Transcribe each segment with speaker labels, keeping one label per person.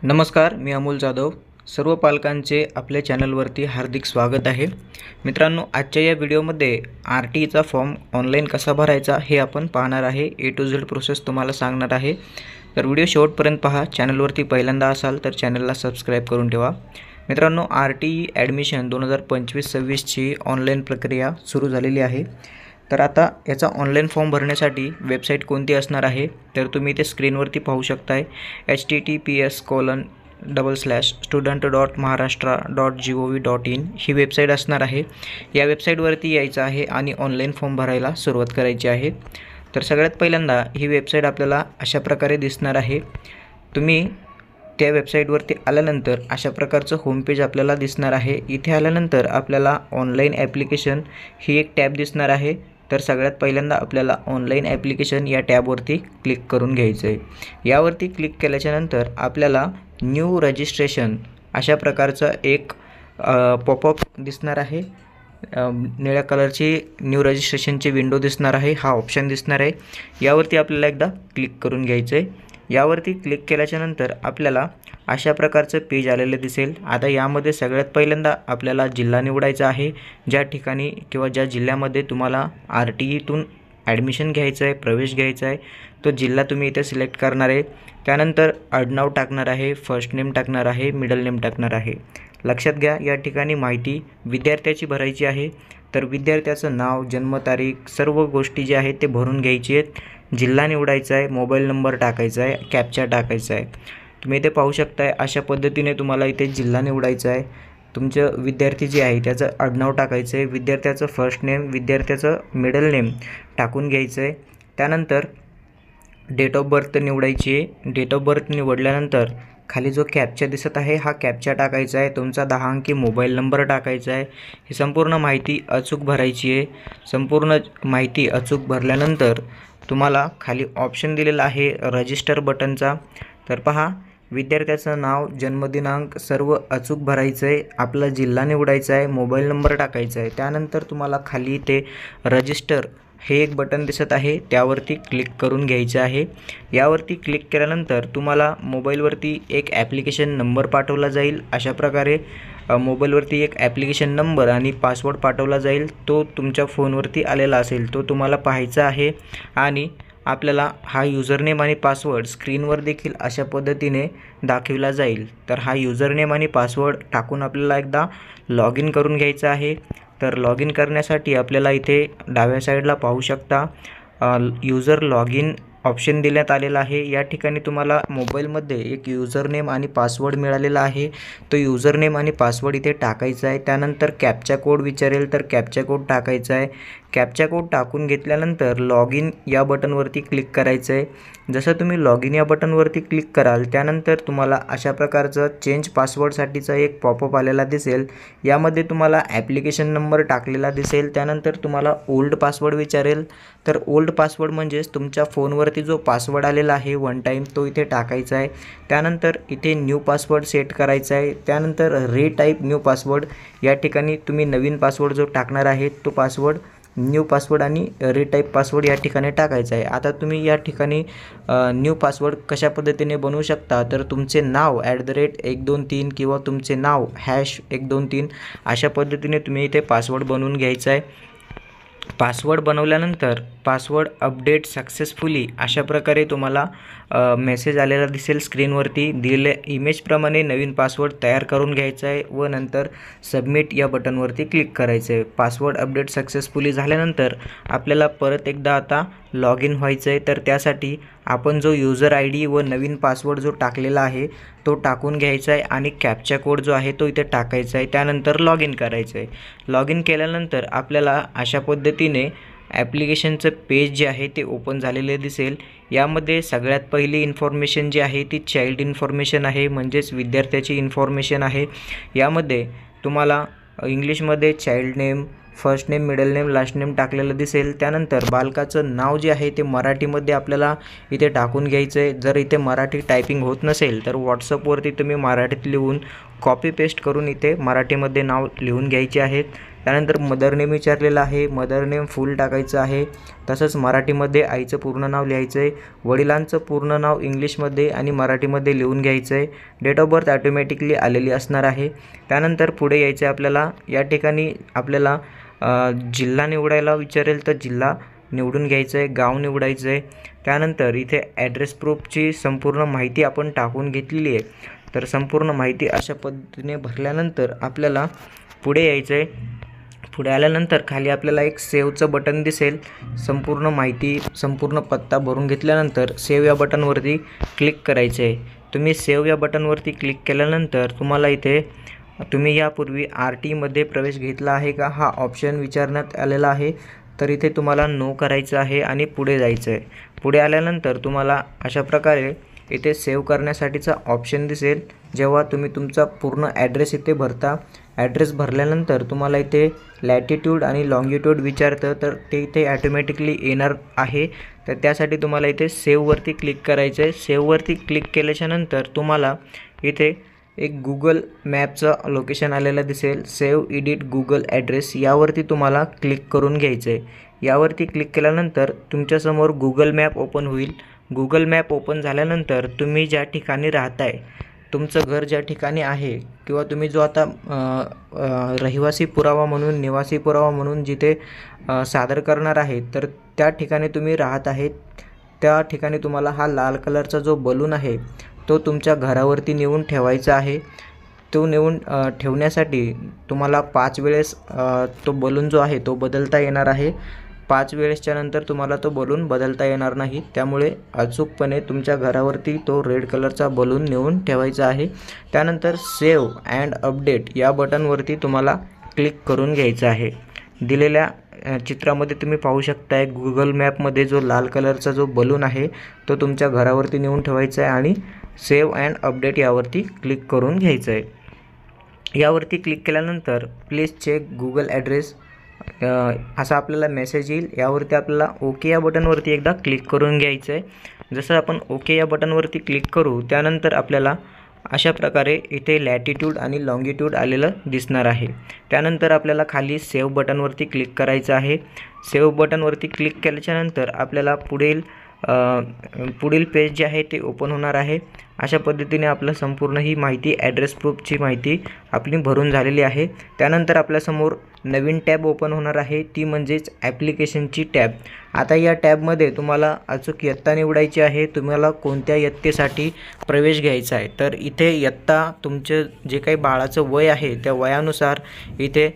Speaker 1: नमस्कार, मी अमोल जाधव. सर्व पालकांचे आपल्या चॅनलवरती हार्दिक स्वागत आहे. मित्रांनो, आजच्या या व्हिडिओमध्ये RTचा फॉर्म ऑनलाईन कसा भरायचा हे आपण पाहणार आहे. A to Z प्रोसेस तुम्हाला सांगणार आहे. तर व्हिडिओ शेवटपर्यंत पहा. चॅनलवरती पहिल्यांदा असाल तर चॅनलला सबस्क्राईब करून ठेवा. मित्रांनो, RT ॲडमिशन 2025-26ची ऑनलाईन प्रक्रिया सुरू झालेली आहे. तर आता याचा ऑनलाईन फॉर्म भरण्यासाठी वेबसाईट कोणती असणार आहे तर तुम्ही ते स्क्रीनवरती पाहू शकताय. https://student.maharashtra.gov.in ही वेबसाईट असणार आहे. या वेबसाईटवरती यायचं आहे आणि ऑनलाईन फॉर्म भरायला सुरुवात करायची आहे. तर सगळ्यात पहिल्यांदा ही वेबसाईट आपल्याला अशा प्रकारे दिसणार आहे. तुम्ही त्या वेबसाईटवरती आल्यानंतर अशा प्रकारचं होमपेज आपल्याला दिसणार आहे. इथे आल्यानंतर आपल्याला ऑनलाईन ॲप्लिकेशन ही एक टॅब दिसणार आहे. तर सगळ्यात पहिल्यांदा आपल्याला ऑनलाईन ॲप्लिकेशन या टॅबवरती क्लिक करून घ्यायचं आहे. यावरती क्लिक केल्याच्यानंतर आपल्याला न्यू रजिस्ट्रेशन अशा प्रकारचं एक पॉपअप दिसणार आहे. निळ्या कलरची न्यू रजिस्ट्रेशनची विंडो दिसणार आहे. हा ऑप्शन दिसणार आहे. यावरती आपल्याला एकदा क्लिक करून घ्यायचं आहे. यावरती क्लिक केल्याच्यानंतर आपल्याला अशा प्रकारचं पेज आलेलं दिसेल. आता यामध्ये सगळ्यात पहिल्यांदा आपल्याला जिल्हा निवडायचा आहे. ज्या ठिकाणी किंवा ज्या जिल्ह्यामध्ये तुम्हाला RTतून ॲडमिशन घ्यायचं आहे, प्रवेश घ्यायचा आहे, तो जिल्हा तुम्ही इथे सिलेक्ट करणार आहे. त्यानंतर आडनाव टाकणार आहे, फर्स्ट नेम टाकणार आहे, मिडल नेम टाकणार आहे. लक्षात घ्या, या ठिकाणी माहिती विद्यार्थ्याची भरायची आहे. तर विद्यार्थ्याचं नाव, जन्मतारीख, सर्व गोष्टी ज्या आहेत ते भरून घ्यायची आहेत. जिल्हा निवडायचा आहे, मोबाईल नंबर टाकायचा आहे, कॅप्चा टाकायचा आहे. तुम्ही इथे पाहू शकताय अशा पद्धतीने तुम्हाला इथे जिल्हा निवडायचा आहे. तुमचं विद्यार्थी जे आहे त्याचं आडनाव टाकायचं आहे, विद्यार्थ्याचं फर्स्ट नेम, विद्यार्थ्याचं मिडल नेम टाकून घ्यायचं आहे. त्यानंतर डेट ऑफ बर्थ निवडायची आहे. डेट ऑफ बर्थ निवडल्यानंतर खाली जो कॅप्चा दिसत आहे हा कॅप्चा टाकायचा आहे. तुमचा 10 अंकी मोबाईल नंबर टाकायचा आहे. ही संपूर्ण माहिती अचूक भरायची आहे. संपूर्ण माहिती अचूक भरल्यानंतर तुम्हाला खाली ऑप्शन दिलेला आहे रजिस्टर बटनचा. तर पहा, विद्यार्थ्याचं नाव, जन्मदिनांक सर्व अचूक भरायचं आहे. आपला जिल्हा निवडायचा आहे, मोबाईल नंबर टाकायचा आहे. त्यानंतर तुम्हाला खाली ते रजिस्टर हे एक बटन दिसत आहे, त्यावरती क्लिक करून घ्यायचं आहे. यावरती क्लिक केल्यानंतर तुम्हाला मोबाईलवरती एक ॲप्लिकेशन नंबर पाठवला जाईल. अशा प्रकारे मोबाईलवरती एक ॲप्लिकेशन नंबर आणि पासवर्ड पाठवला जाईल. तो तुमच्या फोनवरती आलेला असेल, तो तुम्हाला पाहायचा आहे. आणि आपल्याला हा युजरनेम आणि पासवर्ड स्क्रीनवर देखील अशा पद्धतीने दाखविला जाईल. तर हा युजरनेम आणि पासवर्ड टाकून आपल्याला एकदा लॉग इन करून घ्यायचं आहे. तर लॉग इन करण्यासाठी आपल्याला इथे डाव्या साईडला पाहू शकता युजर लॉग इन ऑप्शन देण्यात आलेला आहे. या ठिकाणी तुम्हाला मोबाईलमध्ये एक युजरनेम आणि पासवर्ड मिळालेला आहे. तो युजरनेम आणि पासवर्ड इथे टाकायचा आहे. त्यानंतर कॅप्चा कोड विचारेल तर कॅप्चा कोड टाकायचा आहे. कॅप्चा कोड टाकून घेतल्यानंतर लॉग इन या बटनवरती क्लिक करायचं आहे. जसं तुम्ही लॉग इन या बटनवरती क्लिक कराल त्यानंतर तुम्हाला अशा प्रकारचं चेंज पासवर्डसाठीचा एक पॉपअप आलेला दिसेल. यामध्ये तुम्हाला ॲप्लिकेशन नंबर टाकलेला दिसेल. त्यानंतर तुम्हाला ओल्ड पासवर्ड विचारेल. तर ओल्ड पासवर्ड म्हणजेच तुमच्या फोनवरती जो पासवर्ड आलेला आहे वन टाईम तो इथे टाकायचा आहे. त्यानंतर इथे न्यू पासवर्ड सेट करायचा आहे. त्यानंतर रिटाईप न्यू पासवर्ड या ठिकाणी तुम्ही नवीन पासवर्ड जो टाकणार आहे तो पासवर्ड न्यू पासवर्ड आणि रिटाईप पासवर्ड या ठिकाणी टाकायचा आहे. आता तुम्ही या ठिकाणी न्यू पासवर्ड कशा पद्धतीने बनवू शकता तर तुमचे नाव @123 किंवा तुमचे नाव #123 अशा पद्धतीने तुम्ही इथे पासवर्ड बनवून घ्यायचा आहे. पासवर्ड बनवल्यानंतर पासवर्ड अपडेट सक्सेसफुली अशा प्रकारे तुम्हाला मेसेज आलेला दिसेल. स्क्रीनवरती दिलेल्या इमेजप्रमाणे नवीन पासवर्ड तयार करून घ्यायचा आहे व नंतर सबमिट या बटनवरती क्लिक करायचं आहे. पासवर्ड अपडेट सक्सेसफुली झाल्यानंतर आपल्याला परत एकदा आता लॉग इन व्हायचं आहे. तर त्यासाठी आपण जो युजर ID व नवीन पासवर्ड जो टाकलेला आहे तो टाकून घ्यायचा आहे आणि कॅप्चा कोड जो आहे तो इथे टाकायचा आहे. त्यानंतर लॉग इन करायचं आहे. लॉग इन केल्यानंतर आपल्याला अशा पद्धतीने ॲप्लिकेशनचं पेज जे आहे ते ओपन झालेले दिसेल. यामध्ये सगळ्यात पहिली इन्फॉर्मेशन जी आहे ती चाइल्ड इन्फॉर्मेशन आहे, म्हणजेच विद्यार्थ्याची इन्फॉर्मेशन आहे. यामध्ये तुम्हाला इंग्लिशमध्ये child name, first name, middle name, last name टाकलेलं दिसेल. त्यानंतर बालकाचं नाव जे आहे ते मराठीमध्ये आपल्याला इथे टाकून घ्यायचं आहे. जर इथे मराठी टायपिंग होत नसेल तर व्हॉट्सअपवरती तुम्ही मराठीत लिहून कॉपी पेस्ट करून इथे मराठीमध्ये नाव लिहून घ्यायचे आहेत. त्यानंतर मदर नेम विचारलेला आहे, मदर नेम फुल टाकायचं आहे. तसंच मराठीमध्ये आईचं पूर्ण नाव लिहायचं आहे, वडिलांचं पूर्ण नाव इंग्लिशमध्ये आणि मराठीमध्ये लिहून घ्यायचं आहे. डेट ऑफ बर्थ ऑटोमॅटिकली आलेली असणार आहे. त्यानंतर पुढे यायचं आहे आपल्याला. या ठिकाणी आपल्याला जिल्हा निवडायला विचारेल तर जिल्हा निवडून घ्यायचं आहे, गाव निवडायचं आहे. त्यानंतर इथे ॲड्रेस प्रूफची संपूर्ण माहिती आपण टाकून घेतलेली आहे. तर संपूर्ण माहिती अशा पद्धतीने भरल्यानंतर आपल्याला पुढे यायचं आहे. पुढे आल्यानंतर खाली आपल्याला एक सेव्हचं बटन दिसेल. संपूर्ण माहिती, संपूर्ण पत्ता भरून घेतल्यानंतर सेव्ह या बटनवरती क्लिक करायचे आहे. तुम्ही सेव्ह या बटनवरती क्लिक केल्यानंतर तुम्हाला इथे तुम्ही यापूर्वी RTमध्ये प्रवेश घेतला आहे का हा ऑप्शन विचारण्यात आलेला आहे. तर इथे तुम्हाला नो करायचं आहे आणि पुढे जायचं आहे. पुढे आल्यानंतर तुम्हाला अशा प्रकारे इथे सेव्ह करण्यासाठीचा ऑप्शन दिसेल. जेव्हा तुम्ही तुमचा पूर्ण ॲड्रेस इथे भरता, ॲड्रेस भरल्यानंतर तुम्हाला इथे लॅटिट्यूड आणि लॉंगिट्यूड विचारतं, तर ते इथे ॲटोमॅटिकली येणार आहे. तर त्यासाठी तुम्हाला इथे सेव्हवरती क्लिक करायचं आहे. सेव्हवरती क्लिक केल्याच्यानंतर तुम्हाला इथे एक गुगल मॅपचं लोकेशन आलेलं दिसेल, सेव्ह एडिट गुगल ॲड्रेस, यावरती तुम्हाला क्लिक करून घ्यायचं आहे. यावरती क्लिक केल्यानंतर तुमच्यासमोर गुगल मॅप ओपन होईल. गुगल मॅप ओपन झाल्यानंतर तुम्ही ज्या ठिकाणी राहताय, तुमचं घर ज्या ठिकाणी आहे किंवा तुम्ही जो आता रहिवासी पुरावा म्हणून, निवासी पुरावा म्हणून जिथे सादर करणार आहे, तर त्या ठिकाणी तुम्ही राहत आहेत. त्या ठिकाणी तुम्हाला हा लाल कलरचा जो बलून आहे तो तुमच्या घरावरती नेऊन ठेवायचा आहे. तो नेऊन ठेवण्यासाठी तुम्हाला 5 वेळेस तो बलून जो आहे तो बदलता येणार आहे. 5 वेळेसच्या नंतर तुम्हाला तो बलून बदलता येणार नाही. त्यामुळे अचूकपणे तुमच्या घरावरती तो रेड कलरचा बलून नेऊन ठेवायचा आहे. त्यानंतर सेव्ह अँड अपडेट या बटनवरती तुम्हाला क्लिक करून घ्यायचं आहे. दिलेल्या चित्रामध्ये तुम्ही पाहू शकताय गुगल मॅपमध्ये जो लाल कलरचा जो बलून आहे तो तुमच्या घरावरती नेऊन ठेवायचा आहे आणि सेव्ह अँड अपडेट यावरती क्लिक करून घ्यायचं आहे. यावरती क्लिक केल्यानंतर प्लीज चेक गुगल ॲड्रेस असा आपल्याला मेसेज येईल. यावरती आपल्याला ओके या बटनवरती एकदा क्लिक करून घ्यायचं आहे. जसं आपण ओके या बटनवरती क्लिक करू त्यानंतर आपल्याला अशा प्रकारे इथे लॅटिट्यूड आणि लॉंगिट्यूड आलेलं दिसणार आहे. त्यानंतर आपल्याला खाली सेव्ह बटनवरती क्लिक करायचं आहे. सेव्ह बटनवरती क्लिक केल्याच्यानंतर आपल्याला पुढील पेज जे आहे ते ओपन होणार आहे. अशा पद्धतीने आपलं संपूर्ण ही माहिती, ॲड्रेस प्रूफची माहिती आपली भरून झालेली आहे. त्यानंतर आपल्यासमोर नवीन टॅब ओपन होणार आहे, ती म्हणजेच ॲप्लिकेशनची टॅब. आता या टॅबमध्ये तुम्हाला अचूक इयत्ता निवडायची आहे. तुम्हाला कोणत्या इयत्तेसाठी प्रवेश घ्यायचा आहे, तर इथे इयत्ता तुमचं जे काही बाळाचं वय आहे त्या वयानुसार इथे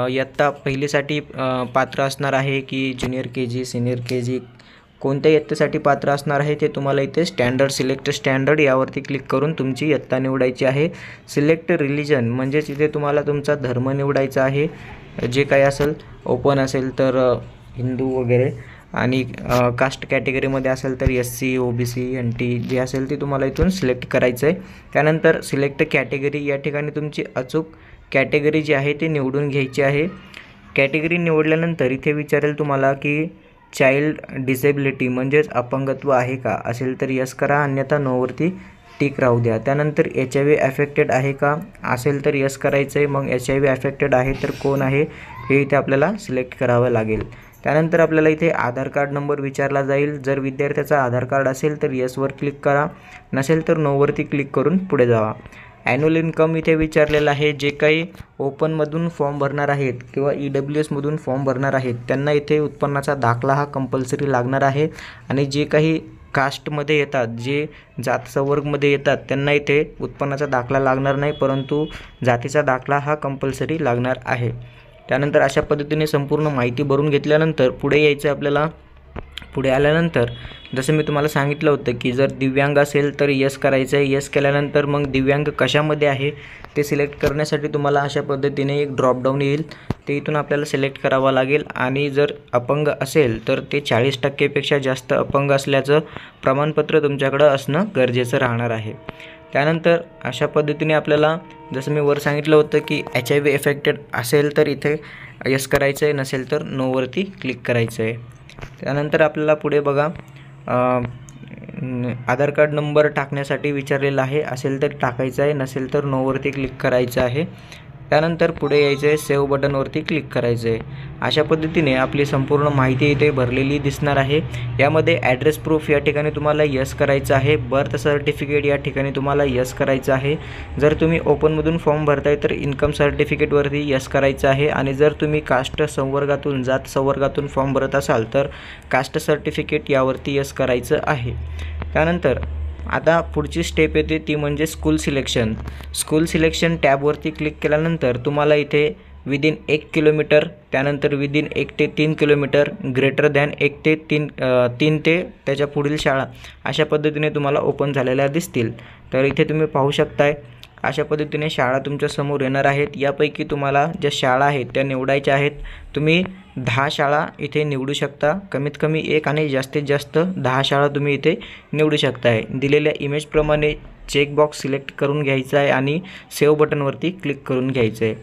Speaker 1: इयत्ता पहिलीसाठी पात्र असणार आहे की ज्युनियर KG, सिनियर KG, कोणत्या इयत्तेसाठी पात्र असणार आहे ते तुम्हाला इथे सिलेक्ट स्टँडर्ड यावरती क्लिक करून तुमची इयत्ता निवडायची आहे. सिलेक्ट रिलिजन म्हणजेच इथे तुम्हाला तुमचा धर्म निवडायचा आहे. जे काही असेल, ओपन असेल तर हिंदू वगैरे, आणि कास्ट कॅटेगरीमध्ये असेल तर SC, OBC, NT जे असेल ते तुम्हाला इथून सिलेक्ट करायचं आहे. त्यानंतर सिलेक्ट कॅटेगरी या ठिकाणी तुमची अचूक कॅटेगरी जी आहे ती निवडून घ्यायची आहे. कॅटेगरी निवडल्यानंतर इथे विचारेल तुम्हाला की चाइल्ड डिसेबिलिटी म्हणजेच अपंगत्व आहे का, असेल तर यस करा, अन्यथा नोवरती टिक राहू द्या. त्यानंतर HIV अफेक्टेड आहे का, असेल तर यस करायचं आहे. मग HIV अफेक्टेड आहे तर कोण आहे हे इथे आपल्याला सिलेक्ट करावं लागेल. त्यानंतर आपल्याला इथे आधार कार्ड नंबर विचारला जाईल. जर विद्यार्थ्याचा आधार कार्ड असेल तर यसवर क्लिक करा, नसेल तर नोवरती क्लिक करून पुढे जावा. ॲन्युअल इन्कम इथे विचारलेलं आहे. जे काही ओपनमधून फॉर्म भरणार आहेत किंवा EWSमधून फॉर्म भरणार आहेत त्यांना इथे उत्पन्नाचा दाखला हा कंपल्सरी लागणार आहे. आणि जे काही कास्टमध्ये येतात, जे जात संवर्गमध्ये येतात त्यांना इथे उत्पन्नाचा दाखला लागणार नाही, परंतु जातीचा दाखला हा कंपल्सरी लागणार आहे. त्यानंतर अशा पद्धतीने संपूर्ण माहिती भरून घेतल्यानंतर पुढे यायचं आपल्याला. पुढे आल्यानंतर जसं मी तुम्हाला सांगितलं होतं की जर दिव्यांग असेल तर यस करायचं आहे. यस केल्यानंतर मग दिव्यांग कशामध्ये आहे ते सिलेक्ट करण्यासाठी तुम्हाला अशा पद्धतीने एक ड्रॉपडाऊन येईल, ते इथून आपल्याला सिलेक्ट करावा लागेल. आणि जर अपंग असेल तर ते 40% जास्त अपंग असल्याचं प्रमाणपत्र तुमच्याकडं असणं गरजेचं राहणार आहे. त्यानंतर अशा पद्धतीने आपल्याला जसं मी वर सांगितलं होतं की HIV अफेक्टेड असेल तर इथे यस करायचं आहे, नसेल तर नोवरती क्लिक करायचं आहे. त्यानंतर आपल्याला पुढे बघा आधार कार्ड नंबर टाकण्यासाठी विचारलेला आहे. असेल तर टाकायचा आहे, नसेल तर नोवरती क्लिक करायचं आहे. त्यानंतर पुढे यायचं आहे, सेव्ह बटनवरती क्लिक करायचं आहे। अशा पद्धतीने आपली संपूर्ण माहिती इथे भरलेली दिसणार आहे। यामध्ये ॲड्रेस प्रूफ या ठिकाणी तुम्हाला यस करायचं आहे, बर्थ सर्टिफिकेट या ठिकाणी तुम्हाला यस करायचं आहे। जर तुम्ही ओपनमधून फॉर्म भरताय तर इन्कम सर्टिफिकेटवरती यस करायचं आहे आणि जर तुम्ही कास्ट संवर्गातून जात संवर्गातून फॉर्म भरत असाल तर कास्ट सर्टिफिकेट यावरती यस करायचं आहे। त्यानंतर आता पुढची स्टेप येते ती म्हणजे स्कूल सिलेक्शन। स्कूल सिलेक्शन टॅबवरती क्लिक केल्यानंतर तुम्हाला इथे विदिन 1 किलोमीटर, त्यानंतर विदिन 1 ते 3 किलोमीटर, ग्रेटर दॅन 1 ते 3 ते त्याच्या पुढील शाळा अशा पद्धतीने तुम्हाला ओपन झालेल्या दिसतील। तर इथे तुम्ही पाहू शकताय अशा पद्धतीने शाळा तुमच्या समोर येणार आहेत। यापैकी तुम्हाला ज्या शाळा आहेत त्या निवडायच्या आहेत। तुम्ही 10 शाळा इथे निवडू शकता, कमीत कमी 1 आणि जास्तीत जास्त 10 शाळा तुम्ही इथे निवडू शकताय। दिलेल्या इमेजप्रमाणे चेकबॉक्स सिलेक्ट करून घ्यायचा आहे आणि सेव्ह बटनवरती क्लिक करून घ्यायचं आहे।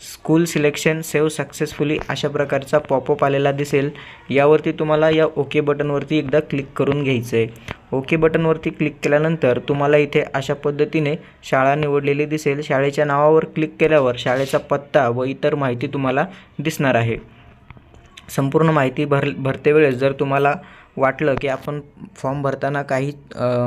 Speaker 1: स्कूल सिलेक्शन सेव्ह सक्सेसफुली अशा प्रकारचा पॉपअप आलेला दिसेल। यावरती तुम्हाला या ओके बटनवरती एकदा क्लिक करून घ्यायचं आहे। ओके बटनवरती क्लिक केल्यानंतर तुम्हाला इथे अशा पद्धतीने शाळा निवडलेली दिसेल। शाळेच्या नावावर क्लिक केल्यावर शाळेचा पत्ता व इतर माहिती तुम्हाला दिसणार आहे। संपूर्ण माहिती भरते वेळेस जर तुम्हाला वाटलं की आपण फॉर्म भरताना काही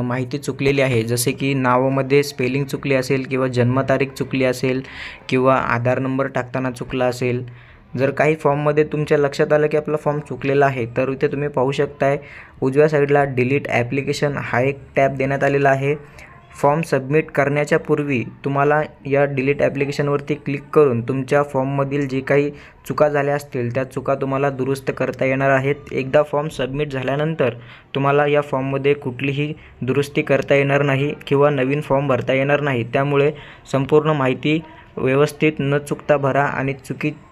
Speaker 1: माहिती चुकलेली आहे, जसे की नावामध्ये स्पेलिंग चुकली असेल किंवा जन्मतारीख चुकली असेल किंवा आधार नंबर टाकताना चुकला असेल, जर काही फॉर्ममध्ये तुमच्या लक्षात आलं की आपला फॉर्म चुकलेला आहे तर इथे तुम्ही पाहू शकताय उजव्या साईडला डिलीट ॲप्लिकेशन हा एक टॅब देण्यात आलेला आहे। फॉर्म सबमिट करण्याच्या पूर्वी तुम्हाला या डिलीट ॲप्लिकेशनवरती क्लिक करून तुमच्या फॉर्ममधील जे काही चुका झाल्या असतील त्या चुका तुम्हाला दुरुस्त करता येणार आहेत। एकदा फॉर्म सबमिट झाल्यानंतर तुम्हाला या फॉर्ममध्ये कुठलीही दुरुस्ती करता येणार नाही किंवा नवीन फॉर्म भरता येणार नाही। त्यामुळे संपूर्ण माहिती व्यवस्थित न चुकता भरा आणि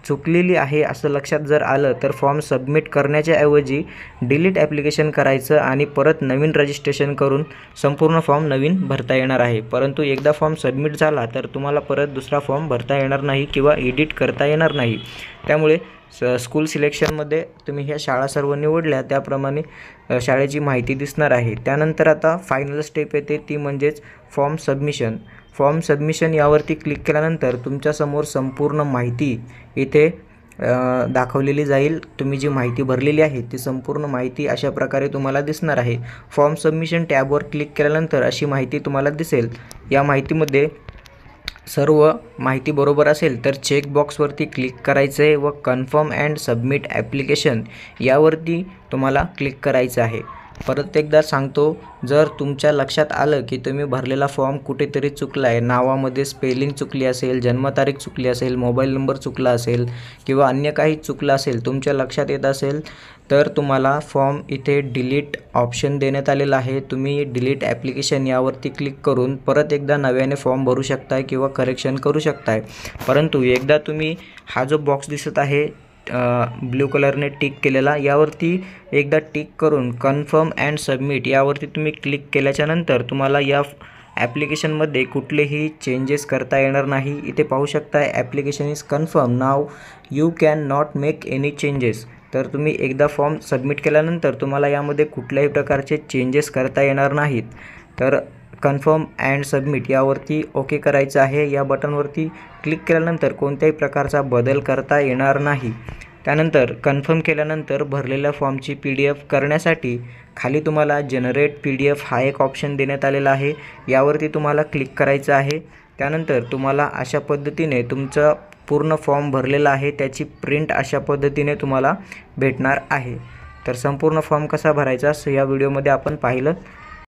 Speaker 1: चुकलेली आहे असं लक्षात जर आलं तर फॉर्म सबमिट करण्याच्या ऐवजी डिलीट ॲप्लिकेशन करायचं आणि परत नवीन रजिस्ट्रेशन करून संपूर्ण फॉर्म नवीन भरता येणार आहे। परंतु एकदा फॉर्म सबमिट झाला तर तुम्हाला परत दुसरा फॉर्म भरता येणार नाही किंवा एडिट करता येणार नाही। त्यामुळे स्कूल सिलेक्शनमध्ये तुम्ही ह्या शाळा सर्व निवडल्या त्याप्रमाणे शाळेची माहिती दिसणार आहे। त्यानंतर आता फायनल स्टेप येते ती म्हणजेच फॉर्म सबमिशन। फॉर्म सबमिशन यावरती क्लिक केल्यानंतर तुमच्यासमोर संपूर्ण माहिती इथे दाखवलेली जाईल। तुम्ही जी माहिती भरलेली आहे ती संपूर्ण माहिती अशा प्रकारे तुम्हाला दिसणार आहे। फॉर्म सबमिशन टॅबवर क्लिक केल्यानंतर अशी माहिती तुम्हाला दिसेल। या माहितीमध्ये सर्व माहिती बरोबर असेल तर चेकबॉक्सवरती क्लिक करायचं आहे व कन्फर्म अँड सबमिट ॲप्लिकेशन यावरती तुम्हाला क्लिक करायचं आहे। परत एकदा सांगतो, जर तुमच्या लक्षात आलं की तुम्ही भरलेला फॉर्म कुठेतरी चुकला आहे, नावामध्ये स्पेलिंग चुकली असेल, जन्मतारीख चुकली असेल, मोबाईल नंबर चुकला असेल किंवा अन्य काही चुकलं असेल, तुमच्या लक्षात येत असेल तर तुम्हाला फॉर्म इथे डिलीट ऑप्शन देण्यात आलेला आहे। तुम्ही डिलीट ॲप्लिकेशन यावरती क्लिक करून परत एकदा नव्याने फॉर्म भरू शकताय किंवा करेक्शन करू शकताय। परंतु एकदा तुम्ही हा जो बॉक्स दिसत आहे ब्ल्यू कलरने टिक केलेला यावरती एकदा टिक करून कन्फर्म अँड सबमिट यावरती तुम्ही क्लिक केल्याच्यानंतर तुम्हाला या ॲप्लिकेशनमध्ये कुठलेही चेंजेस करता येणार नाही। इथे पाहू शकता application is confirm, now you can not make any changes. तर तुम्ही एकदा फॉर्म सबमिट केल्यानंतर तुम्हाला यामध्ये कुठल्याही प्रकारचे चेंजेस करता येणार नाहीत। तर कन्फर्म अँड सबमिट यावरती ओके करायचं आहे। या बटनवरती क्लिक केल्यानंतर कोणत्याही प्रकारचा बदल करता येणार नाही। त्यानंतर कन्फर्म केल्यानंतर भरलेल्या फॉर्मची PDF करण्यासाठी खाली तुम्हाला जनरेट PDF हा एक ऑप्शन देण्यात आलेला आहे। यावरती तुम्हाला क्लिक करायचं आहे। त्यानंतर तुम्हाला अशा पद्धतीने तुमचा पूर्ण फॉर्म भरलेला आहे त्याची प्रिंट अशा पद्धतीने तुम्हाला भेटणार आहे। तर संपूर्ण फॉर्म कसा भरायचा या व्हिडिओमध्ये आपण पाहिलं।